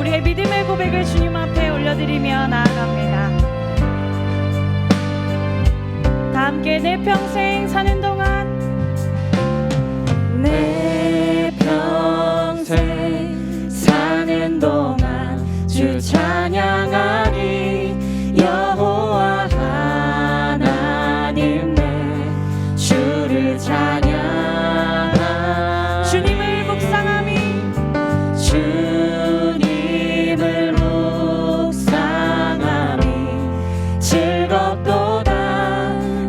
우리의 믿음의 고백을 주님 앞에 올려드리며 나아갑니다. 다 함께 내 평생 사는 동안, 내 평생 사는 동안 주 찬양하리. 여호와 하나님 내 주를 찬양하. 주님을 묵상함이, 주님을 묵상함이 즐겁도다.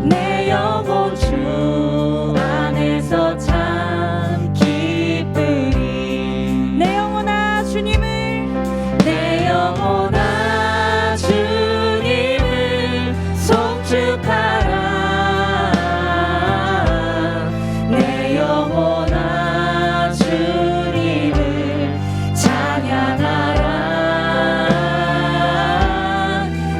내 영혼 주 안에서 참 기쁘리. 내 영혼아 주님을, 내 영혼아 주님을 송축하라. 내 영혼아 주님을 찬양하라.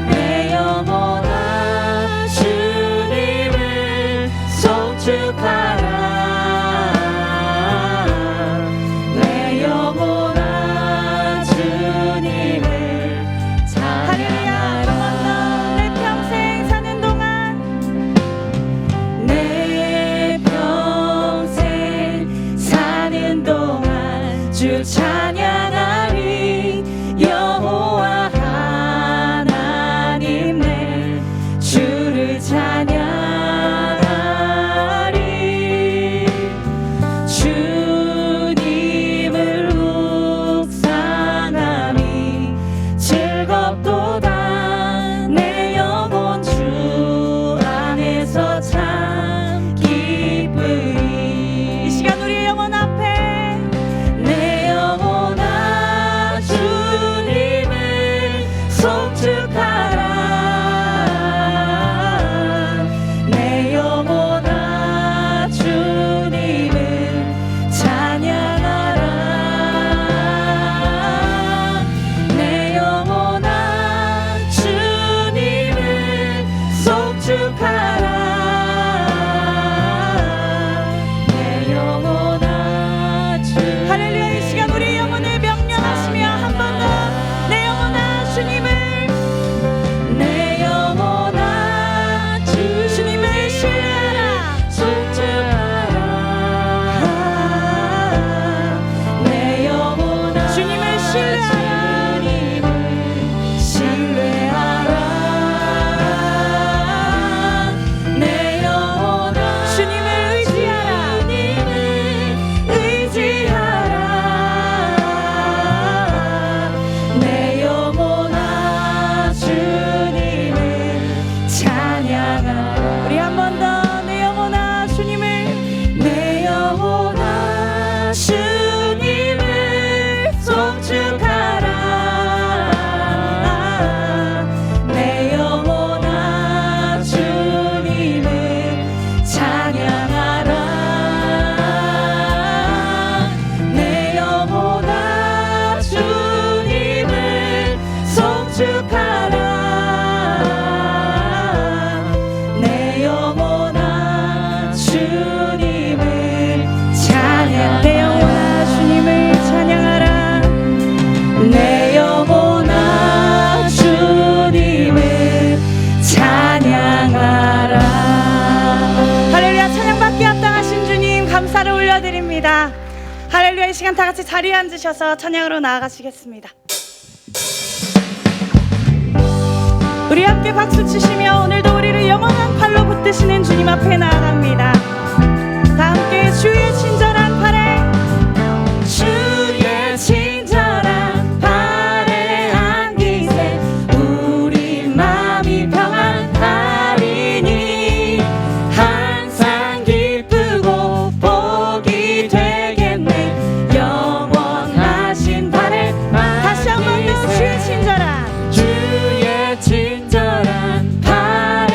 내 영혼아 주님을 송축하라. 내 영혼아 주님을 찬양하라. 내 평생 사는 동안, 내 평생 사는 동안 주 찬양하리. 여호와 하나님 내 주를 찬양하리. 주님을 묵상함이 즐겁도다. 내 영혼 주 안에서 참 기쁘리. 이 시간 우리의 영혼 앞에, 내 영혼아 주님을 송축하라. 내 영혼아 주님을 찬양하라. 내 영혼아 주님을 송축하라. 내 영혼아 주. 할렐루야. 이 시간 우리 영혼을 명령하시며 한 번 더, 내 영혼아 주님을, 내 영혼아 주님을 신뢰하라. 송축하라. 내 영혼아 주님을 신뢰하라. 신뢰하라. 내 영혼아 주님을 의지하라. 의지하라. 내 영혼아 주님을 찬양하라. 우리 한 번 더, 내 영혼아 주님을, 내 영혼아 주님을 송축하라. 내 영혼아 주님을 찬양하라. 내 영혼아 주님을 송축하라. 내 영혼아 주님을 찬양. 내 영혼아 주님을 찬양하라. 내 영혼아 주님을 찬양하라. 할렐루야. 찬양받기 합당하신 주님 감사를 올려드립니다. 할렐루야. 이 시간 다 같이 자리에 앉으셔서 찬양으로 나아가시겠습니다. 우리 함께 박수 치시며 오늘도 우리를 영원한 팔로 붙드시는 주님 앞에 나아갑니다. 다 함께 주의 친절한 팔에, 주의 친절한 팔에 안기세 우리 마음이 평안하리니 항상 기쁘고 복이 되겠네. 영원하신 팔에 다시 한번 더, 주의 친절한, 주의 친절한 팔에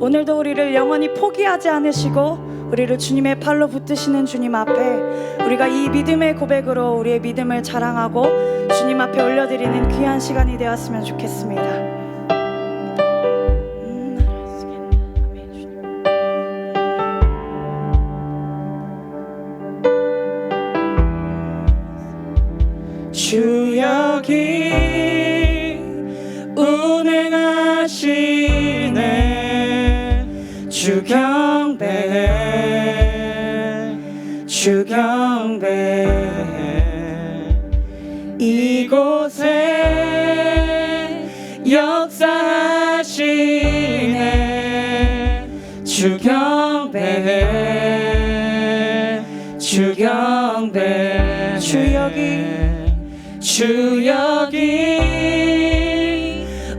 오늘도 우리를 영원히 포기하지 않으시고 우리를 주님의 팔로 붙드시는 주님 앞에 우리가 이 믿음의 고백으로 우리의 믿음을 자랑하고 주님 앞에 올려드리는 귀한 시간이 되었으면 좋겠습니다. 주 여기 운행하시네. 주 경배해, 주 경배해. 이곳에 역사하시네. 주 경배해, 주 경배해. 주 여기, 주 여기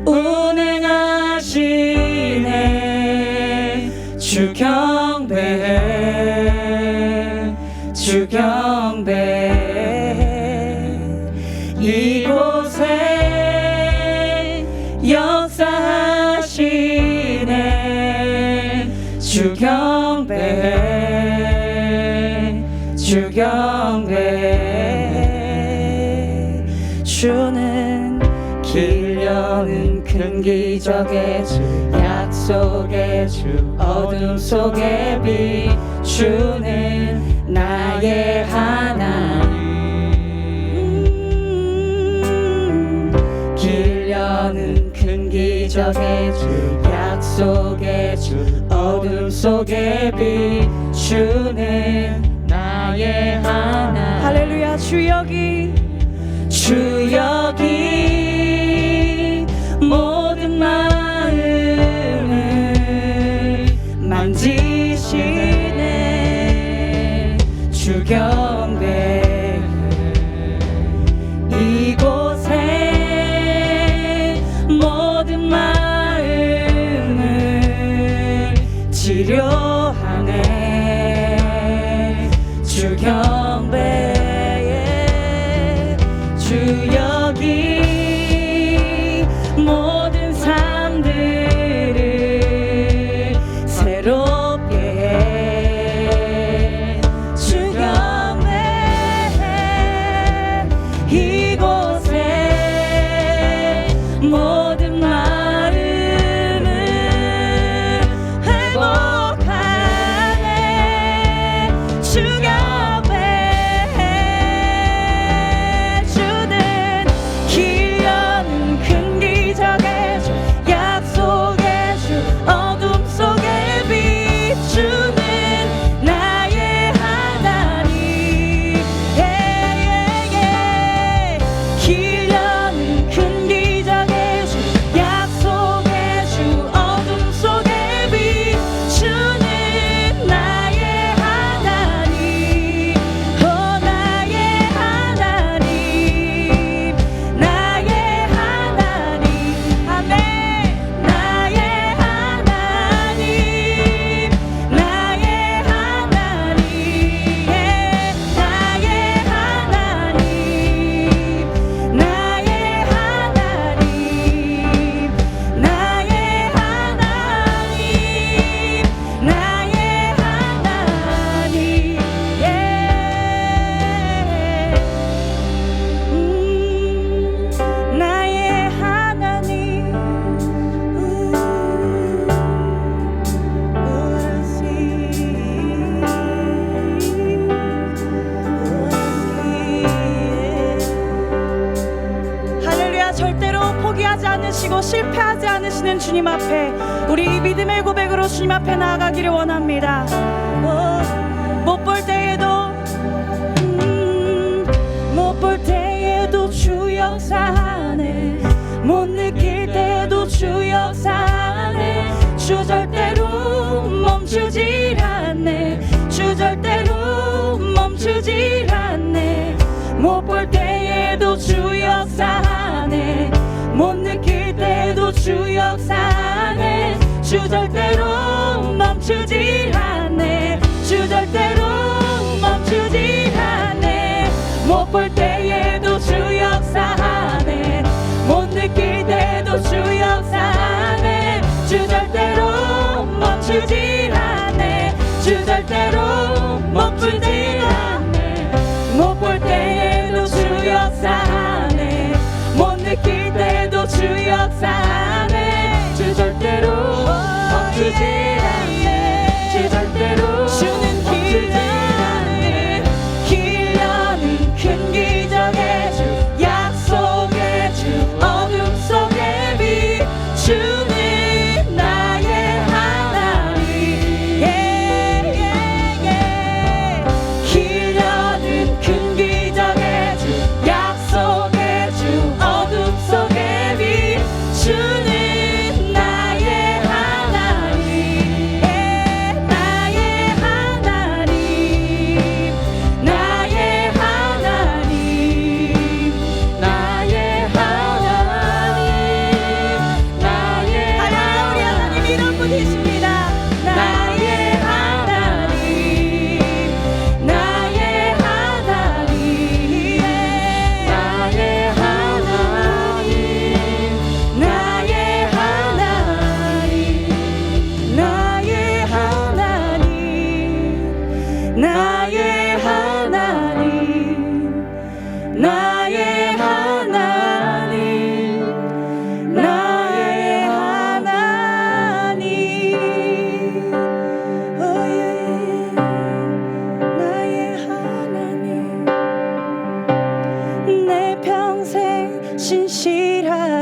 운행하시네. 주 경배해, 주 경배해. 이곳에 역사하시네. 주 경배해, 주 경배해. 주는 길 여는 큰 기적의 주, 약속의 주, 어둠 속의 빛. 주는 나의 하나님. 길 여는 큰 기적의 주, 약속의 주, 어둠 속의 빛. 주는 나의 하나님. 할렐루야. 주 여기, 주 여기 모든 마음을 만지시네. 주 경배해. 이곳에 모든 마음을 치료하네. 주 경배해. 주 여기 모든 삶들을 새롭게 해. 주 경배해. 이곳에 모든 마음을 회복하네. 주 실패하지 않으시는 주님 앞에 우리 이 믿음의 고백으로 주님 앞에 나아가기를 원합니다. 못 볼 때에도 못 볼 때에도 주 역사하네. 못 느낄 때에도 주 역사하네. 주 절대로 멈추질 않네. 주 절대로 멈추질 않네. 못 볼 때에도 주 역사하네. 못 느낄 때도 주 역사하네. 주 절대로 멈추질 않네. 주 절대로 멈추질 않네. 못 볼 때에도 주 역사하네. 못 느낄 때도 주 역사하네. 주 절대로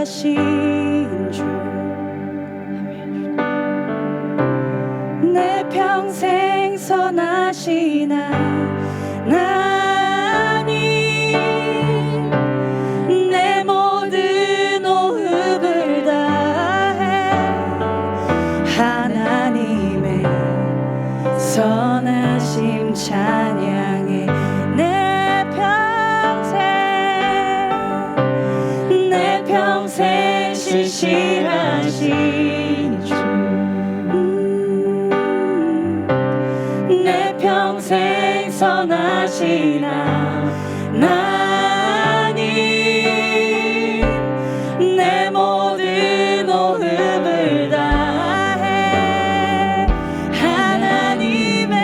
신실하신 주, 아멘. 내 평생 선하신 하나님, 내 모든 호흡을 다해 하나님의 선하심 찬양해. 내 평생 신실하신 주, 내 평생 선하신 하나님, 내 모든 호흡을 다해 하나님의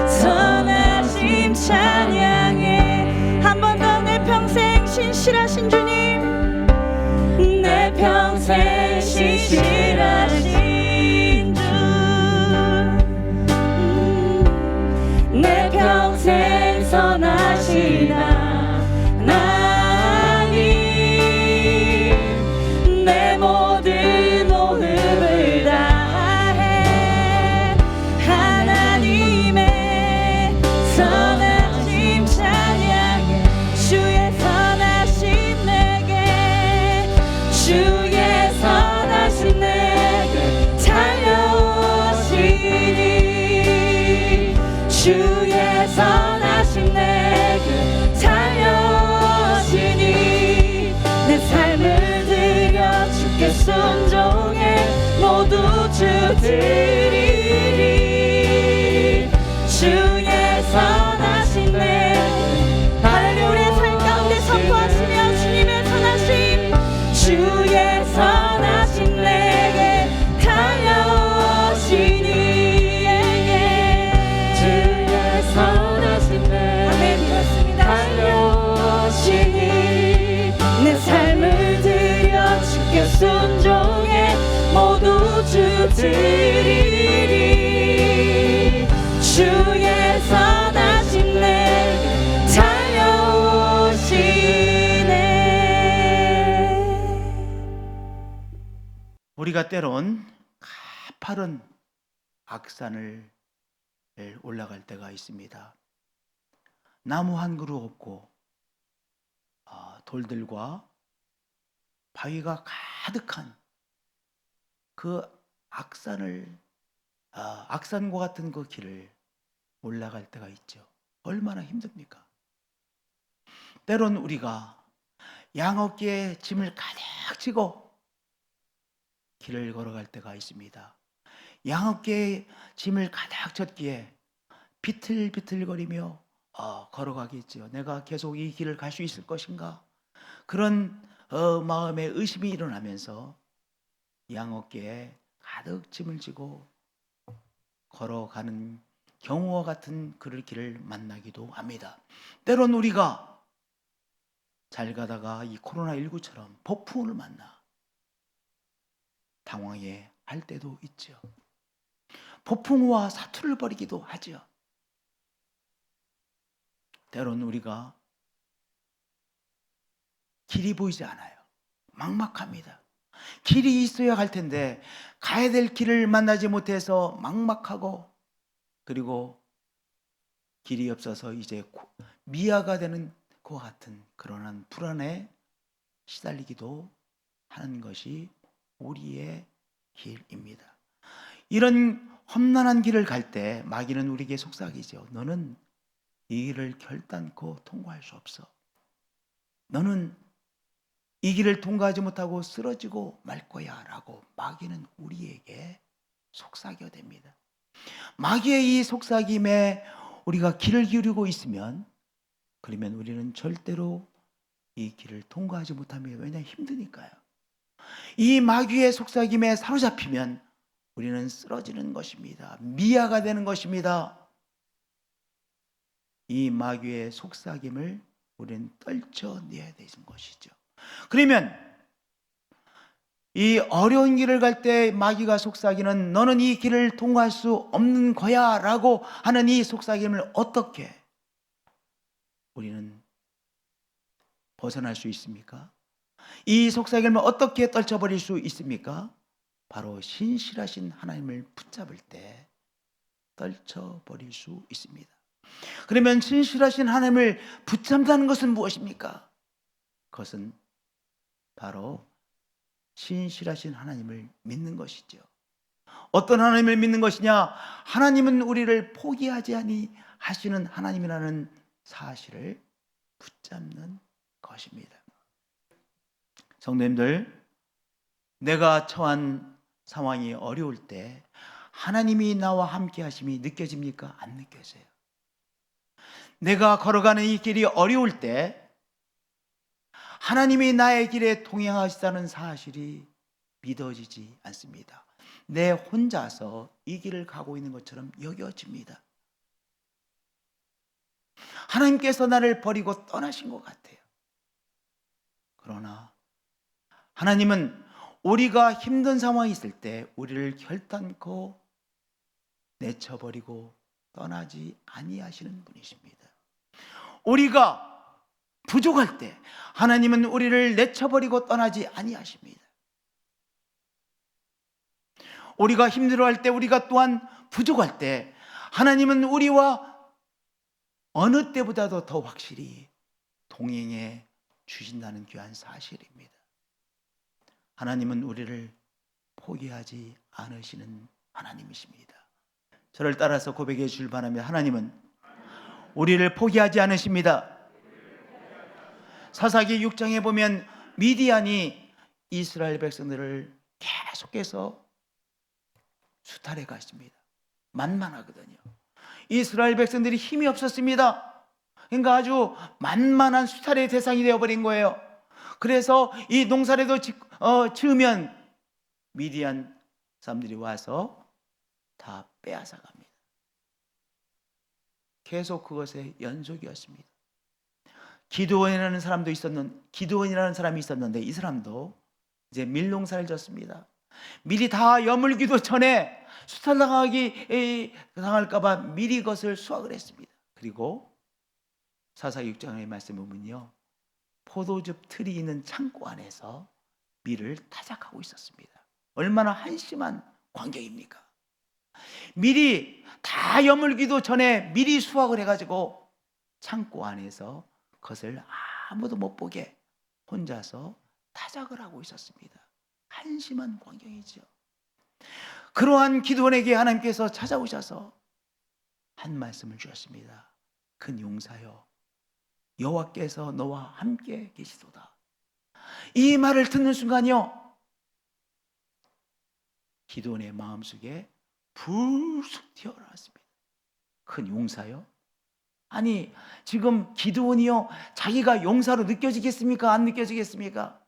선하심 찬양해. 한 번 더. 내 평생 신실하신 주님, 내 평생 신실하신 주, 내 평생 선하신 하나님, 내 모든 호흡을 다해 하나님의 선하심 찬양해. 주의 선하심 내게, 주의 선하심 내게 달려오시니, 주의 선하심 내게 달려오시니, 내 삶을 드려 주께 순종해 모두 주 드리리. 주의 선하심 내게 할렐루야. 우리의 삶 가운데 선포하시며 주님의 선하심, 주의 선하심 내게 달려오시니, 주의 선하심 내게 아멘. 그렇습니다. 달려오시니, 내 삶을 드려 주께 순종해 모두 주 드리리. 주의 선하심 내게 달려오시네. 우리가 때론 가파른 악산을 올라갈 때가 있습니다. 나무 한 그루 없고 돌들과 바위가 가득한 그 악산과 같은 그 길을 올라갈 때가 있죠. 얼마나 힘듭니까? 때론 우리가 양어깨에 짐을 가득 지고 길을 걸어갈 때가 있습니다. 양어깨에 짐을 가득 졌기에 비틀비틀거리며 걸어가겠죠. 내가 계속 이 길을 갈 수 있을 것인가? 그런 마음에 의심이 일어나면서 양어깨에 가득 짐을 지고 걸어가는 경우와 같은 그를 길을 만나기도 합니다. 때론 우리가 잘 가다가 이 코로나19처럼 폭풍을 만나 당황해 할 때도 있죠. 폭풍우와 사투를 벌이기도 하죠. 때론 우리가 길이 보이지 않아요. 막막합니다. 길이 있어야 할 텐데 가야 될 길을 만나지 못해서 막막하고, 그리고 길이 없어서 이제 미아가 되는 것 같은 그러한 불안에 시달리기도 하는 것이 우리의 길입니다. 이런 험난한 길을 갈 때 마귀는 우리에게 속삭이죠. 너는 이 길을 결단코 통과할 수 없어. 너는 이 길을 통과하지 못하고 쓰러지고 말 거야 라고 마귀는 우리에게 속삭여댑니다. 마귀의 이 속삭임에 우리가 귀를 기울이고 있으면, 그러면 우리는 절대로 이 길을 통과하지 못합니다. 왜냐하면 힘드니까요. 이 마귀의 속삭임에 사로잡히면 우리는 쓰러지는 것입니다. 미아가 되는 것입니다. 이 마귀의 속삭임을 우리는 떨쳐내야 되는 것이죠. 그러면 이 어려운 길을 갈 때 마귀가 속삭이는 너는 이 길을 통과할 수 없는 거야 라고 하는 이 속삭임을 어떻게 우리는 벗어날 수 있습니까? 이 속삭임을 어떻게 떨쳐버릴 수 있습니까? 바로 신실하신 하나님을 붙잡을 때 떨쳐버릴 수 있습니다. 그러면 신실하신 하나님을 붙잡는다는 것은 무엇입니까? 그것은 바로 신실하신 하나님을 믿는 것이죠. 어떤 하나님을 믿는 것이냐? 하나님은 우리를 포기하지 아니하시는 하나님이라는 사실을 붙잡는 것입니다. 성도님들, 내가 처한 상황이 어려울 때 하나님이 나와 함께 하심이 느껴집니까? 안 느껴져요. 내가 걸어가는 이 길이 어려울 때 하나님이 나의 길에 동행하시다는 사실이 믿어지지 않습니다. 내 혼자서 이 길을 가고 있는 것처럼 여겨집니다. 하나님께서 나를 버리고 떠나신 것 같아요. 그러나 하나님은 우리가 힘든 상황이 있을 때 우리를 결단코 내쳐버리고 떠나지 아니하시는 분이십니다. 우리가 부족할 때 하나님은 우리를 내쳐버리고 떠나지 아니하십니다. 우리가 힘들어할 때, 우리가 또한 부족할 때 하나님은 우리와 어느 때보다도 더 확실히 동행해 주신다는 귀한 사실입니다. 하나님은 우리를 포기하지 않으시는 하나님이십니다. 저를 따라서 고백해 주길 바랍니다. 하나님은 우리를 포기하지 않으십니다. 사사기 6장에 보면 미디안이 이스라엘 백성들을 계속해서 수탈해 갔습니다. 만만하거든요. 이스라엘 백성들이 힘이 없었습니다. 그러니까 아주 만만한 수탈의 대상이 되어버린 거예요. 그래서 이 농사라도 지으면 미디안 사람들이 와서 다 빼앗아 갑니다. 계속 그것의 연속이었습니다. 기드온이라는 사람이 있었는데 이 사람도 이제 밀농사를 졌습니다. 미리 다 여물기도 전에 수탈당할까 봐 미리 것을 수확을 했습니다. 그리고 사사기 6장의 말씀을 보면요, 포도즙 틀이 있는 창고 안에서 밀을 타작하고 있었습니다. 얼마나 한심한 광경입니까? 미리 다 여물기도 전에 미리 수확을 해가지고 창고 안에서 그것을 아무도 못 보게 혼자서 타작을 하고 있었습니다. 한심한 광경이죠. 그러한 기드온에게 하나님께서 찾아오셔서 한 말씀을 주셨습니다. 큰 용사여, 여호와께서 너와 함께 계시도다. 이 말을 듣는 순간요, 기드온의 마음속에 불쑥 튀어나왔습니다. 큰 용사요? 아니, 지금 기드온이요, 자기가 용사로 느껴지겠습니까? 안 느껴지겠습니까?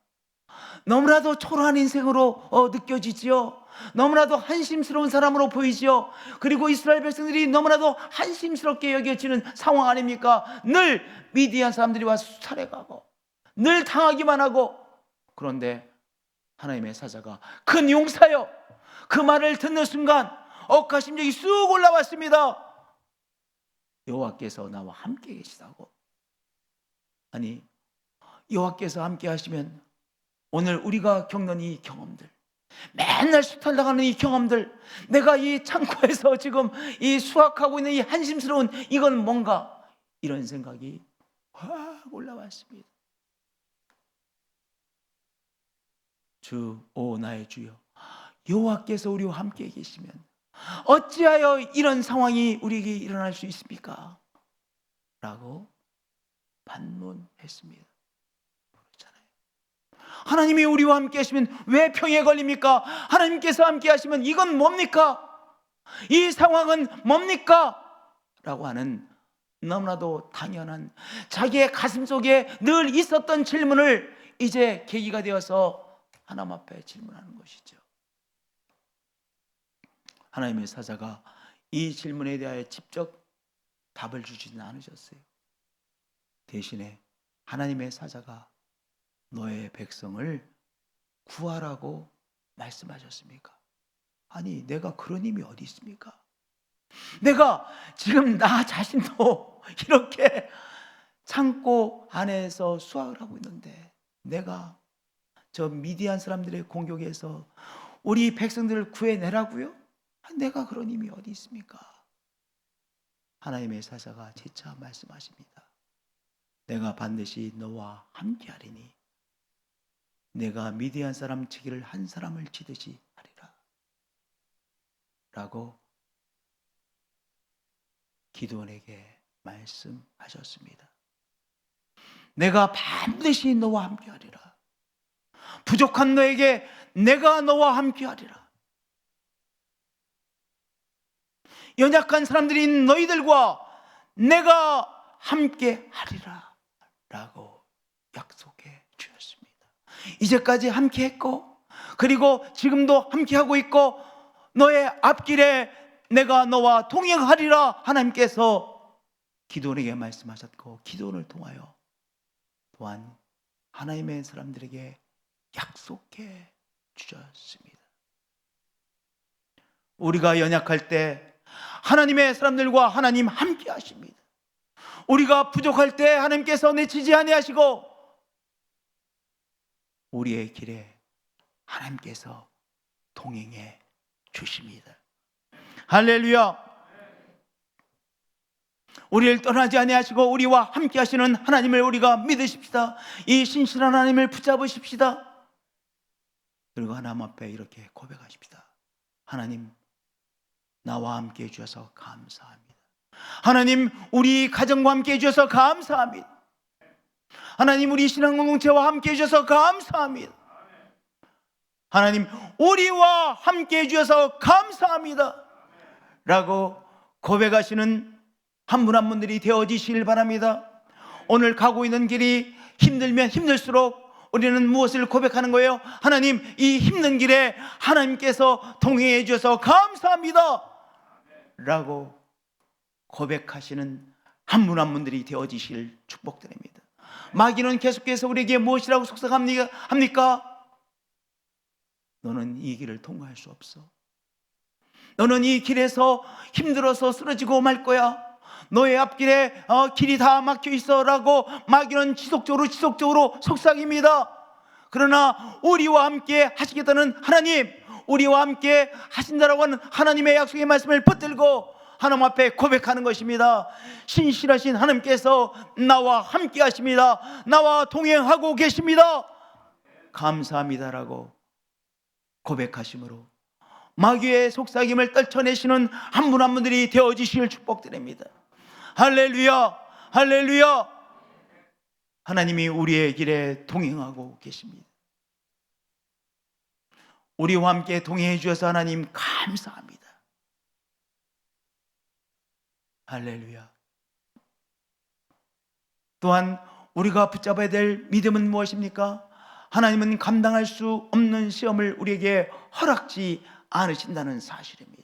너무나도 초라한 인생으로 느껴지지요. 너무나도 한심스러운 사람으로 보이지요. 그리고 이스라엘 백성들이 너무나도 한심스럽게 여겨지는 상황 아닙니까? 늘 미디안 사람들이 와서 수탈해가고 늘 당하기만 하고. 그런데 하나님의 사자가 큰 용사여, 그 말을 듣는 순간 억하 심정이 쑥 올라왔습니다. 여호와께서 나와 함께 계시다고. 아니, 여호와께서 함께 하시면 오늘 우리가 겪는 이 경험들, 맨날 수탈당하는 이 경험들, 내가 이 창고에서 지금 이 수확하고 있는 이 한심스러운 이건 뭔가, 이런 생각이 확 올라왔습니다. 주, 오 나의 주여, 여호와께서 우리와 함께 계시면 어찌하여 이런 상황이 우리에게 일어날 수 있습니까? 라고 반문했습니다. 하나님이 우리와 함께 하시면 왜 병에 걸립니까? 하나님께서 함께 하시면 이건 뭡니까? 이 상황은 뭡니까? 라고 하는 너무나도 당연한 자기의 가슴 속에 늘 있었던 질문을 이제 계기가 되어서 하나님 앞에 질문하는 것이죠. 하나님의 사자가 이 질문에 대하여 직접 답을 주지는 않으셨어요. 대신에 하나님의 사자가 너의 백성을 구하라고 말씀하셨습니까? 아니, 내가 그런 힘이 어디 있습니까? 내가 지금 나 자신도 이렇게 창고 안에서 수확을 하고 있는데 내가 저 미디안 사람들의 공격에서 우리 백성들을 구해내라고요? 내가 그런 힘이 어디 있습니까? 하나님의 사자가 재차 말씀하십니다. 내가 반드시 너와 함께하리니 내가 미디안 사람 치기를 한 사람을 치듯이 하리라 라고 기드온에게 말씀하셨습니다. 내가 반드시 너와 함께하리라. 부족한 너에게 내가 너와 함께하리라. 연약한 사람들인 너희들과 내가 함께하리라 라고 약속해 주셨습니다. 이제까지 함께했고 그리고 지금도 함께하고 있고 너의 앞길에 내가 너와 동행하리라 하나님께서 기드온에게 말씀하셨고 기드온을 통하여 또한 하나님의 사람들에게 약속해 주셨습니다. 우리가 연약할 때 하나님의 사람들과 하나님 함께 하십니다. 우리가 부족할 때 하나님께서 내치지 아니하시고 우리의 길에 하나님께서 동행해 주십니다. 할렐루야. 우리를 떠나지 아니하시고 우리와 함께 하시는 하나님을 우리가 믿으십시다. 이 신실한 하나님을 붙잡으십시다. 그리고 하나님 앞에 이렇게 고백하십시다. 하나님, 나와 함께 해주셔서 감사합니다. 하나님, 우리 가정과 함께 해주셔서 감사합니다. 하나님, 우리 신앙공동체와 함께 해주셔서 감사합니다. 하나님, 우리와 함께 해주셔서 감사합니다 라고 고백하시는 한 분 한 분들이 되어지시길 바랍니다. 오늘 가고 있는 길이 힘들면 힘들수록 우리는 무엇을 고백하는 거예요? 하나님, 이 힘든 길에 하나님께서 동행해 주셔서 감사합니다 라고 고백하시는 한 분 한 분들이 되어지실 축복드립니다. 마귀는 계속해서 우리에게 무엇이라고 속삭합니까? 너는 이 길을 통과할 수 없어. 너는 이 길에서 힘들어서 쓰러지고 말 거야. 너의 앞길에 길이 다 막혀 있어 라고 마귀는 지속적으로 속삭입니다. 그러나 우리와 함께 하시겠다는 하나님, 우리와 함께 하신다라고 하는 하나님의 약속의 말씀을 붙들고 하나님 앞에 고백하는 것입니다. 신실하신 하나님께서 나와 함께 하십니다. 나와 동행하고 계십니다. 감사합니다라고 고백하심으로 마귀의 속삭임을 떨쳐내시는 한 분 한 분들이 되어지실 축복드립니다. 할렐루야, 할렐루야. 하나님이 우리의 길에 동행하고 계십니다. 우리와 함께 동행해 주셔서 하나님 감사합니다. 할렐루야. 또한 우리가 붙잡아야 될 믿음은 무엇입니까? 하나님은 감당할 수 없는 시험을 우리에게 허락지 않으신다는 사실입니다.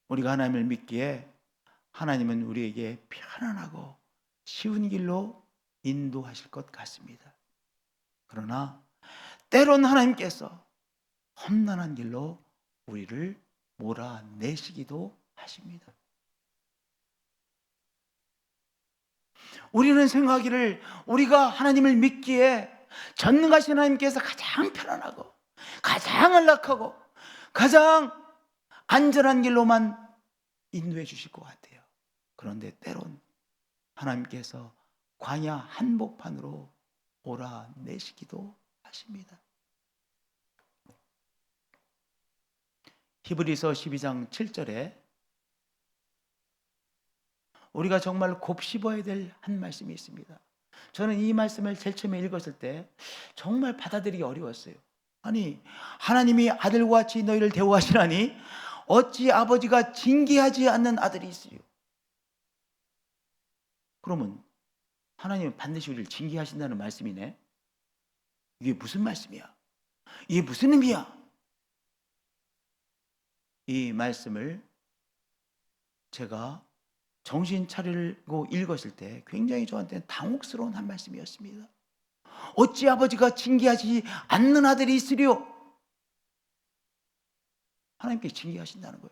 우리가 하나님을 믿기에 하나님은 우리에게 편안하고 쉬운 길로 인도하실 것 같습니다. 그러나 때론 하나님께서 험난한 길로 우리를 몰아내시기도 하십니다. 우리는 생각하기를 우리가 하나님을 믿기에 전능하신 하나님께서 가장 편안하고 가장 안락하고 가장 안전한 길로만 인도해 주실 것 같아요. 그런데 때론 하나님께서 광야 한복판으로 몰아내시기도 하십니다. 히브리서 12장 7절에 우리가 정말 곱씹어야 될 한 말씀이 있습니다. 저는 이 말씀을 제일 처음에 읽었을 때 정말 받아들이기 어려웠어요. 아니, 하나님이 아들과 같이 너희를 대우하시나니 어찌 아버지가 징계하지 않는 아들이 있으요? 그러면 하나님은 반드시 우리를 징계하신다는 말씀이네. 이게 무슨 말씀이야? 이게 무슨 의미야? 이 말씀을 제가 정신 차리고 읽었을 때 굉장히 저한테는 당혹스러운 한 말씀이었습니다. 어찌 아버지가 징계하지 않는 아들이 있으리요? 하나님께 징계하신다는 거예요.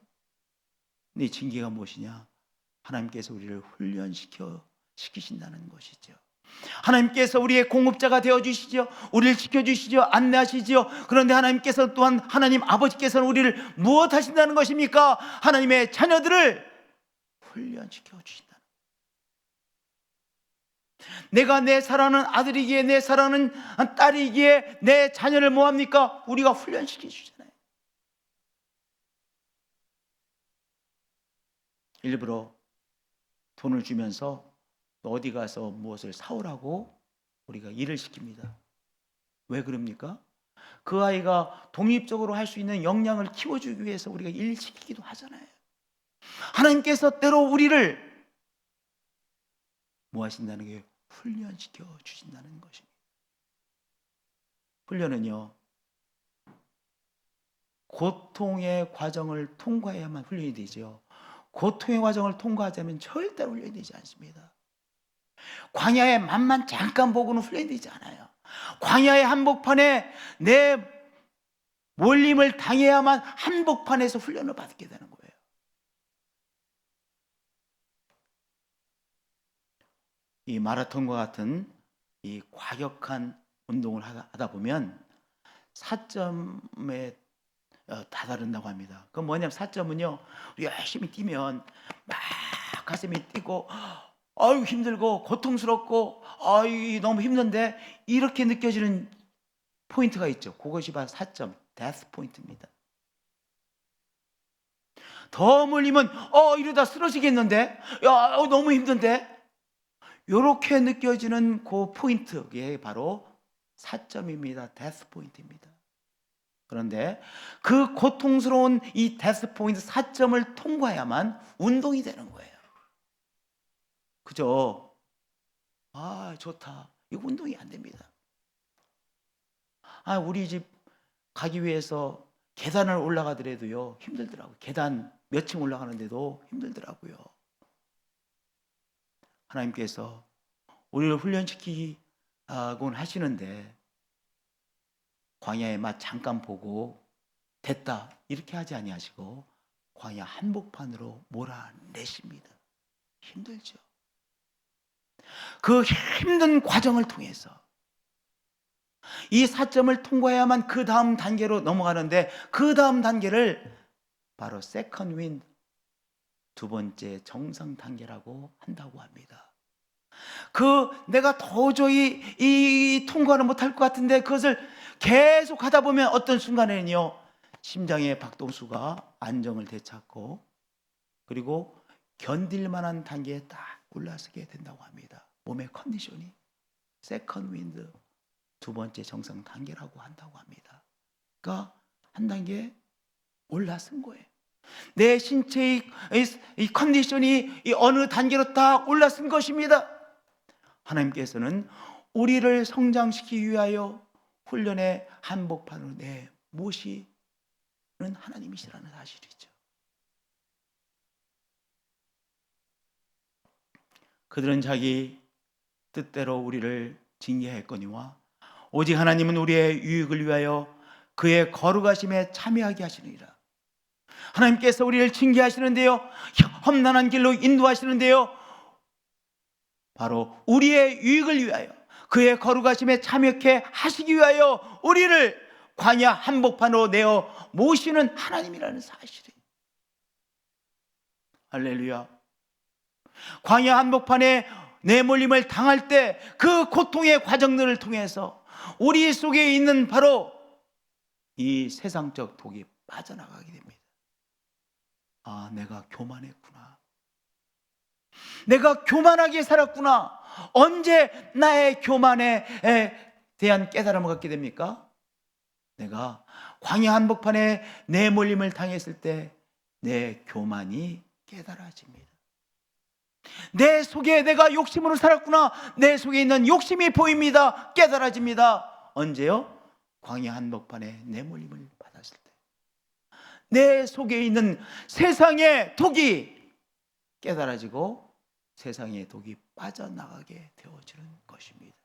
근데 징계가 무엇이냐? 하나님께서 우리를 훈련시키신다는 것이죠. 하나님께서 우리의 공급자가 되어주시죠. 우리를 지켜주시죠. 안내하시죠. 그런데 하나님께서 또한 하나님 아버지께서는 우리를 무엇 하신다는 것입니까? 하나님의 자녀들을 훈련시켜 주신다. 내가 내 사랑하는 아들이기에, 내 사랑하는 딸이기에 내 자녀를 뭐합니까? 우리가 훈련시켜 주잖아요. 일부러 돈을 주면서 어디 가서 무엇을 사오라고 우리가 일을 시킵니다. 왜 그럽니까? 그 아이가 독립적으로 할 수 있는 역량을 키워주기 위해서 우리가 일 시키기도 하잖아요. 하나님께서 때로 우리를 뭐 하신다는 게 훈련시켜 주신다는 것입니다. 훈련은요, 고통의 과정을 통과해야만 훈련이 되죠. 고통의 과정을 통과하자면 절대로 훈련이 되지 않습니다. 광야의 맛만 잠깐 보고는 훈련이 되지 않아요. 광야의 한복판에 내 몰림을 당해야만 한복판에서 훈련을 받게 되는 거예요. 이 마라톤과 같은 이 과격한 운동을 하다 보면 4점에 다다른다고 합니다. 그건 뭐냐면 4점은요, 열심히 뛰면 막 가슴이 뛰고 아유 힘들고 고통스럽고 아유 너무 힘든데 이렇게 느껴지는 포인트가 있죠. 그것이 바로 4점 데스 포인트입니다. 더 멀리면 이러다 쓰러지겠는데, 야 너무 힘든데, 이렇게 느껴지는 그 포인트가 바로 4점입니다. 데스 포인트입니다. 그런데 그 고통스러운 이 데스 포인트 4점을 통과해야만 운동이 되는 거예요. 그죠? 좋다. 이거 운동이 안 됩니다. 우리 집 가기 위해서 계단을 올라가더라도요, 힘들더라고요. 계단 몇 층 올라가는데도 힘들더라고요. 하나님께서 우리를 훈련시키곤 하시는데 광야의 맛 잠깐 보고 됐다 이렇게 하지 아니하시고 광야 한복판으로 몰아내십니다. 힘들죠. 그 힘든 과정을 통해서 이 4점을 통과해야만 그 다음 단계로 넘어가는데, 그 다음 단계를 바로 세컨드 윈드, 두 번째 정상 단계라고 한다고 합니다. 내가 도저히 이 통과를 못할 것 같은데 그것을 계속 하다 보면 어떤 순간에는요, 심장의 박동수가 안정을 되찾고 그리고 견딜 만한 단계에 딱 올라서게 된다고 합니다. 몸의 컨디션이 세컨드 윈드, 두 번째 정상 단계라고 한다고 합니다. 그러니까 한 단계 올라선 거예요. 내 신체의 이 컨디션이 이 어느 단계로 딱 올라선 것입니다. 하나님께서는 우리를 성장시키기 위하여 훈련의 한복판으로 내모시는 하나님이시라는 사실이죠. 그들은 자기 뜻대로 우리를 징계했거니와 오직 하나님은 우리의 유익을 위하여 그의 거룩하심에 참여하게 하시느니라. 하나님께서 우리를 징계하시는데요, 험난한 길로 인도하시는데요, 바로 우리의 유익을 위하여 그의 거룩하심에 참여케 하시기 위하여 우리를 광야 한복판으로 내어 모시는 하나님이라는 사실이에요. 할렐루야. 광야 한복판에 내몰림을 당할 때 그 고통의 과정들을 통해서 우리 속에 있는 바로 이 세상적 독이 빠져나가게 됩니다. 내가 교만했구나. 내가 교만하게 살았구나. 언제 나의 교만에 대한 깨달음을 갖게 됩니까? 내가 광야 한복판에 내몰림을 당했을 때 내 교만이 깨달아집니다. 내 속에 내가 욕심으로 살았구나. 내 속에 있는 욕심이 보입니다. 깨달아집니다. 언제요? 광야 한복판에 내몰림을 받았을 때 내 속에 있는 세상의 독이 깨달아지고 세상의 독이 빠져나가게 되어지는 것입니다.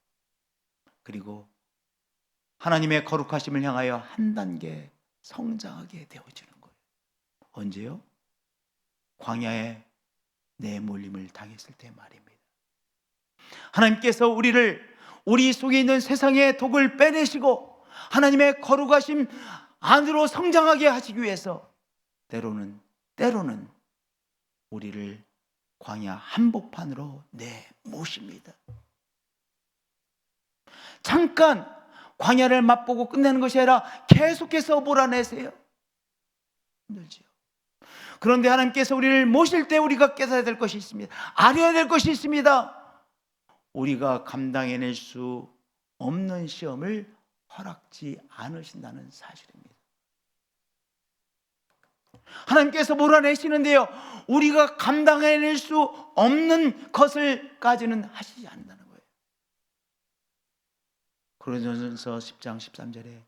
그리고 하나님의 거룩하심을 향하여 한 단계 성장하게 되어지는 거예요. 언제요? 광야에 내몰림을 당했을 때 말입니다. 하나님께서 우리 속에 있는 세상의 독을 빼내시고 하나님의 거룩하심 안으로 성장하게 하시기 위해서 때로는 우리를 광야 한복판으로 내모십니다. 잠깐 광야를 맛보고 끝내는 것이 아니라 계속해서 몰아내세요. 힘들지요. 그런데 하나님께서 우리를 모실 때 우리가 깨달아야 될 것이 있습니다. 알아야 될 것이 있습니다. 우리가 감당해낼 수 없는 시험을 허락지 않으신다는 사실입니다. 하나님께서 몰아내시는데요, 우리가 감당해낼 수 없는 것을까지는 하시지 않는다는 거예요. 고린도전서 10장 13절에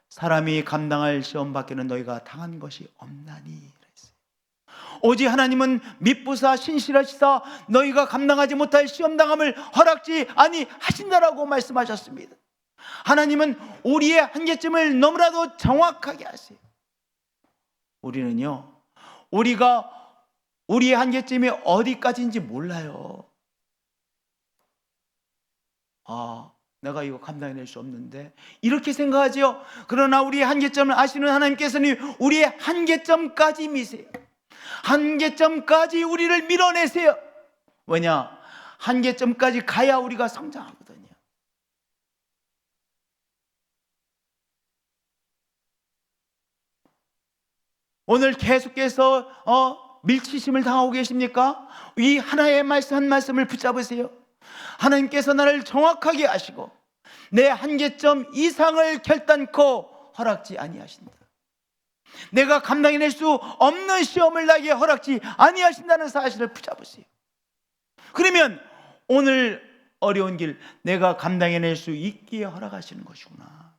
사람이 감당할 시험 밖에는 너희가 당한 것이 없나니, 오직 하나님은 미쁘사 신실하시사 너희가 감당하지 못할 시험당함을 허락지 아니하신다라고 말씀하셨습니다. 하나님은 우리의 한계점을 너무나도 정확하게 아세요. 우리는요, 우리가 우리의 한계점이 어디까지인지 몰라요. 내가 이거 감당해낼 수 없는데 이렇게 생각하죠. 그러나 우리의 한계점을 아시는 하나님께서는 우리의 한계점까지 미세요. 한계점까지 우리를 밀어내세요. 왜냐? 한계점까지 가야 우리가 성장하거든요. 오늘 계속해서 밀치심을 당하고 계십니까? 이 하나의 말씀 한 말씀을 붙잡으세요. 하나님께서 나를 정확하게 아시고 내 한계점 이상을 결단코 허락지 아니하신다. 내가 감당해낼 수 없는 시험을 나에게 허락지 아니하신다는 사실을 붙잡으세요. 그러면 오늘 어려운 길 내가 감당해낼 수 있기에 허락하시는 것이구나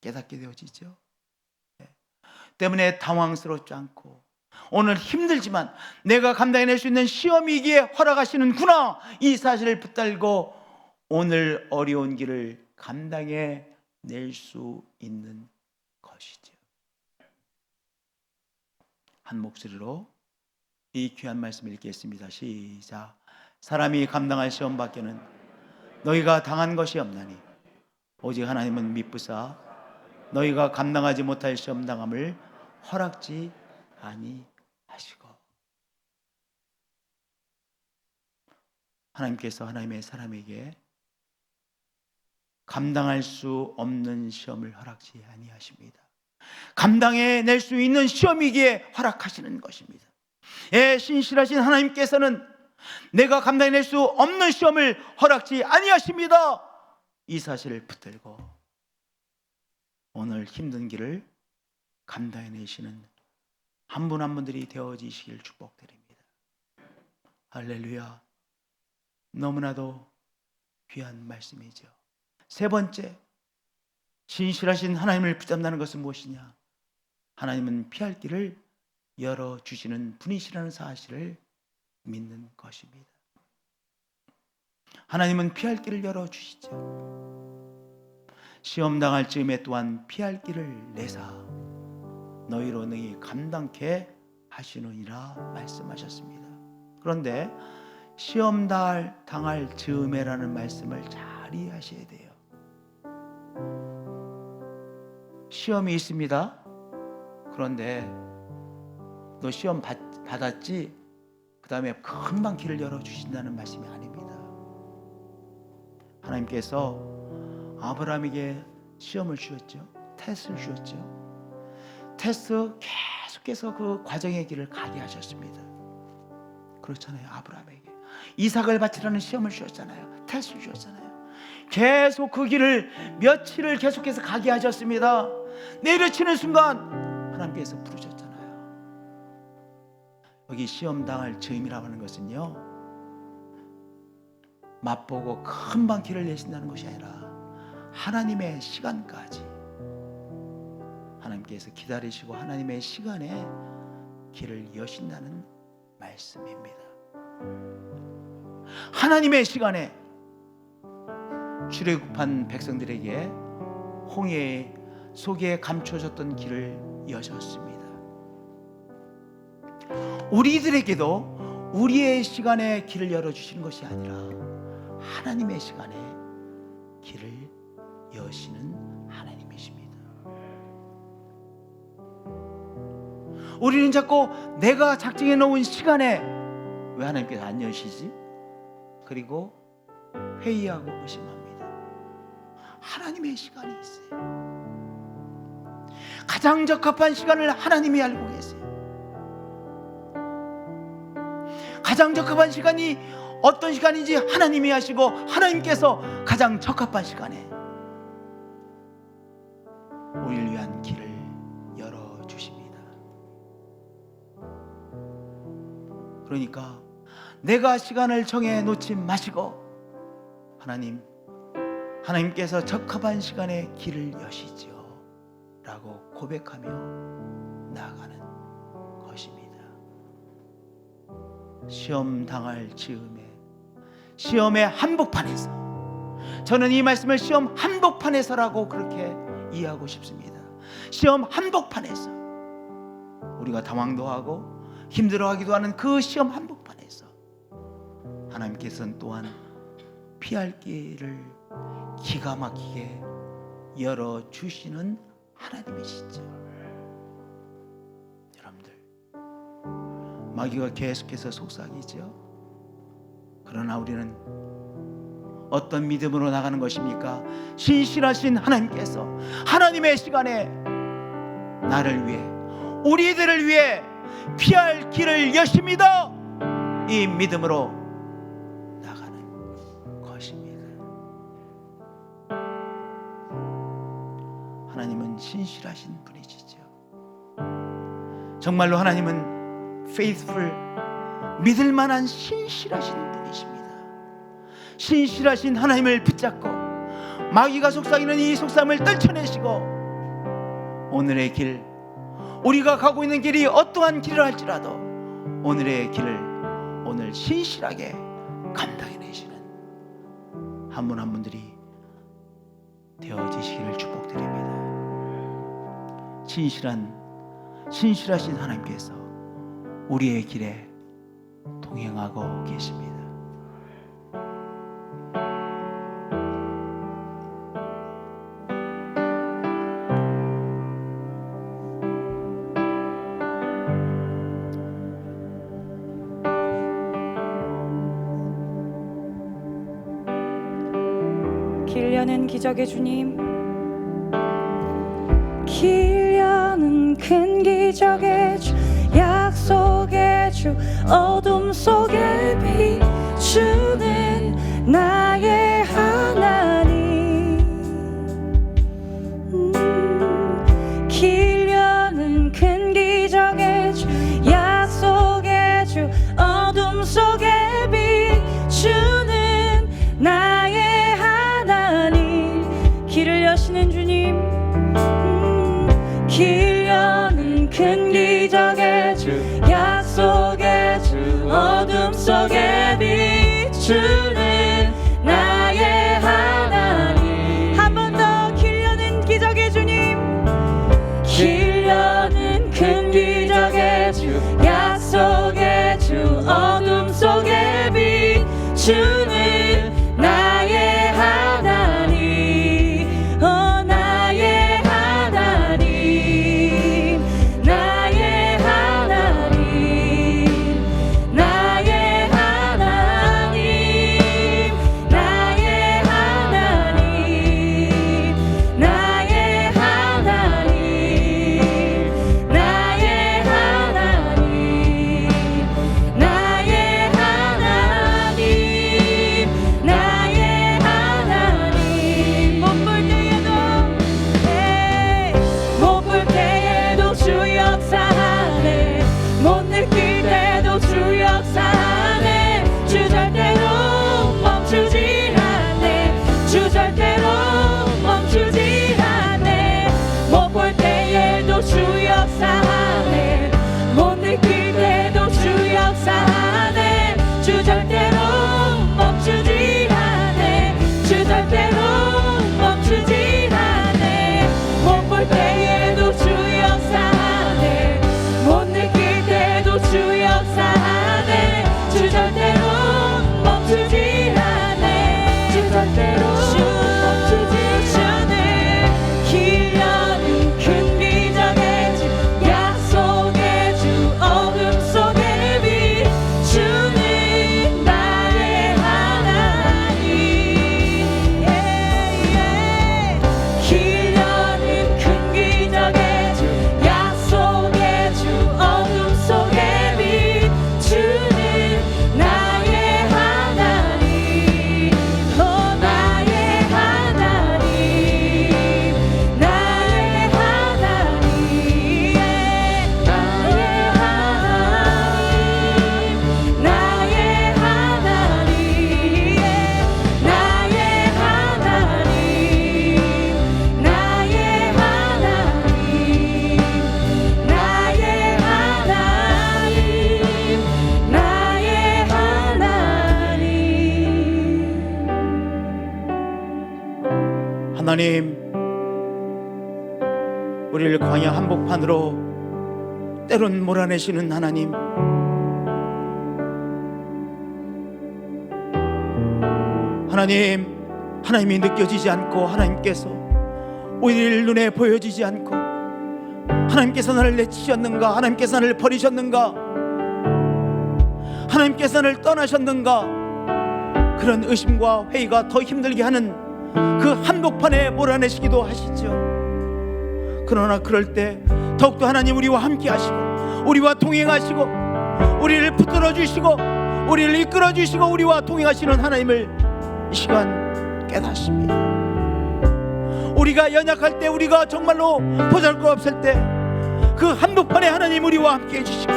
깨닫게 되어지죠. 때문에 당황스럽지 않고 오늘 힘들지만 내가 감당해낼 수 있는 시험이기에 허락하시는구나, 이 사실을 붙들고 오늘 어려운 길을 감당해낼 수 있는 것이죠. 한 목소리로 이 귀한 말씀을 읽겠습니다. 시작. 사람이 감당할 시험 밖에는 너희가 당한 것이 없나니 오직 하나님은 미쁘사 너희가 감당하지 못할 시험 당함을 허락지 아니하시고. 하나님께서 하나님의 사람에게 감당할 수 없는 시험을 허락지 아니하십니다. 감당해낼 수 있는 시험이기에 허락하시는 것입니다. 신실하신 하나님께서는 내가 감당해낼 수 없는 시험을 허락지 아니하십니다. 이 사실을 붙들고 오늘 힘든 길을 감당해내시는 한 분 한 분들이 되어지시길 축복드립니다. 할렐루야. 너무나도 귀한 말씀이죠. 세 번째, 신실하신 하나님을 붙잡는다는 것은 무엇이냐? 하나님은 피할 길을 열어주시는 분이시라는 사실을 믿는 것입니다. 하나님은 피할 길을 열어주시죠. 시험당할 즈음에 또한 피할 길을 내사 너희로 능히 감당케 하시느니라 말씀하셨습니다. 그런데 시험당할 즈음에라는 말씀을 잘 이해하셔야 돼요. 시험이 있습니다. 그런데 너 시험 받았지? 그 다음에 금방 길을 열어주신다는 말씀이 아닙니다. 하나님께서 아브라함에게 시험을 주셨죠. 테스트를 주셨죠. 테스트 계속해서 그 과정의 길을 가게 하셨습니다. 그렇잖아요. 아브라함에게 이삭을 바치라는 시험을 주셨잖아요. 테스트를 주셨잖아요. 계속 그 길을 며칠을 계속해서 가게 하셨습니다. 내려치는 순간 하나님께서 부르셨잖아요. 여기 시험 당할 즈음이라고 하는 것은요, 맛보고 금방 길을 내신다는 것이 아니라 하나님의 시간까지 하나님께서 기다리시고 하나님의 시간에 길을 여신다는 말씀입니다. 하나님의 시간에 출애굽한 백성들에게 홍해 속에 감춰졌던 길을 여셨습니다. 우리들에게도 우리의 시간에 길을 열어주시는 것이 아니라 하나님의 시간에 길을 여시는 하나님이십니다. 우리는 자꾸 내가 작정해 놓은 시간에 왜 하나님께서 안 여시지? 그리고 회의하고 의심합니다. 하나님의 시간이 있어요. 가장 적합한 시간을 하나님이 알고 계세요. 가장 적합한 시간이 어떤 시간인지 하나님이 하시고 하나님께서 가장 적합한 시간에 우리를 위한 길을 열어주십니다. 그러니까 내가 시간을 정해 놓지 마시고 하나님께서 적합한 시간에 길을 여시지요 라고 고백하며 나아가는 것입니다. 시험 당할 즈음에, 시험의 한복판에서, 저는 이 말씀을 시험 한복판에서라고 그렇게 이해하고 싶습니다. 시험 한복판에서 우리가 당황도 하고 힘들어하기도 하는 그 시험 한복판에서 하나님께서는 또한 피할 길을 기가 막히게 열어주시는 하나님이시죠. 여러분들, 마귀가 계속해서 속삭이죠. 그러나 우리는 어떤 믿음으로 나가는 것입니까? 신실하신 하나님께서 하나님의 시간에 나를 위해, 우리들을 위해 피할 길을 여십니다. 이 믿음으로 나가는 것입니다. 하나님은 신실하신 분이시죠. 정말로 하나님은 faithful, 믿을 만한 신실하신 분이십니다. 신실하신 하나님을 붙잡고 마귀가 속삭이는 이 속삭임을 떨쳐내시고 오늘의 길, 우리가 가고 있는 길이 어떠한 길을 할지라도 오늘의 길을 오늘 신실하게 감당해내시는 한 분 한 분들이 되어지시기를 축복드립니다. 신실하신 하나님께서 우리의 길에 동행하고 계십니다. 길 여는 기적의 주님, 길 여는 큰 기적의 주, 약속의 주, 어둠 속에 비추는 나의 하나님. 길 여는 큰 기적의 주, 약속의 주, 어둠 속에 비추는 나의 하나님. 길을 여시는 주님, 길 여는 큰 기적의 주, 약속의 주, 어둠 속에 비추는 나의 하나님. 한 번 더, 길 여는 기적의 주님, 길 여는 큰 기적의 주, 약속의 주, 어둠 속에 비추는 나의 하나님. 나의 하나님, 나의 하나님, 나의 하나님, 나의 하나님, 나의 하나님, 나의 하나님, 나의 하나님, 하나님, 우리를 광야 한복판으로 때론 몰아내시는 하나님, 하나님이 느껴지지 않고 하나님께서 우리를 눈에 보여지지 않고 하나님께서 나를 내치셨는가, 하나님께서 나를 버리셨는가, 하나님께서 나를 떠나셨는가, 그런 의심과 회의가 더 힘들게 하는 그 한복판에 몰아내시기도 하시죠. 그러나 그럴 때 더욱더 하나님 우리와 함께 하시고 우리와 동행하시고 우리를 붙들어 주시고 우리를 이끌어 주시고 우리와 동행하시는 하나님을 이 시간 깨닫습니다. 우리가 연약할 때, 우리가 정말로 보잘것없을 때 그 한복판에 하나님 우리와 함께 해주시고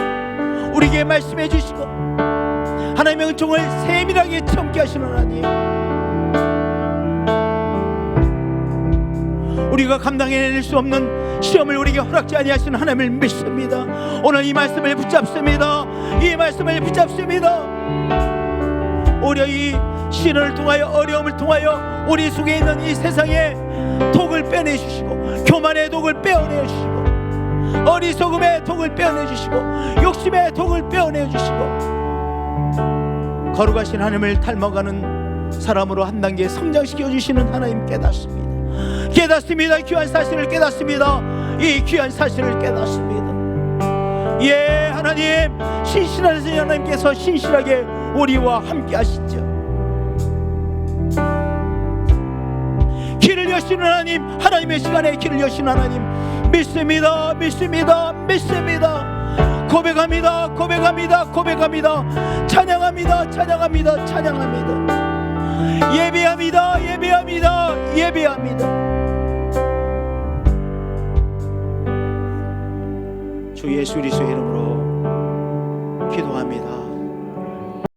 우리에게 말씀해 주시고 하나님의 은총을 세밀하게 체험케 하시는 하나님, 우리가 감당해낼 수 없는 시험을 우리에게 허락지 아니하시는 하나님을 믿습니다. 오늘 이 말씀을 붙잡습니다. 이 말씀을 붙잡습니다. 오히려 이 시련을 통하여, 어려움을 통하여 우리 속에 있는 이 세상의 독을 빼내주시고 교만의 독을 빼어내주시고 어리석음의 독을 빼어내주시고 욕심의 독을 빼어내주시고 거룩하신 하나님을 닮아가는 사람으로 한 단계 성장시켜 주시는 하나님 깨닫습니다. 귀한 사실을 깨닫습니다. 이 귀한 사실을 깨닫습니다. 예, 하나님, 신실하신 하나님께서 신실하게 우리와 함께 하시죠. 길을 여시는 하나님, 하나님의 시간에 길을 여시는 하나님 믿습니다. 고백합니다. 찬양합니다. 예배합니다. 주 예수 그리스도의 이름으로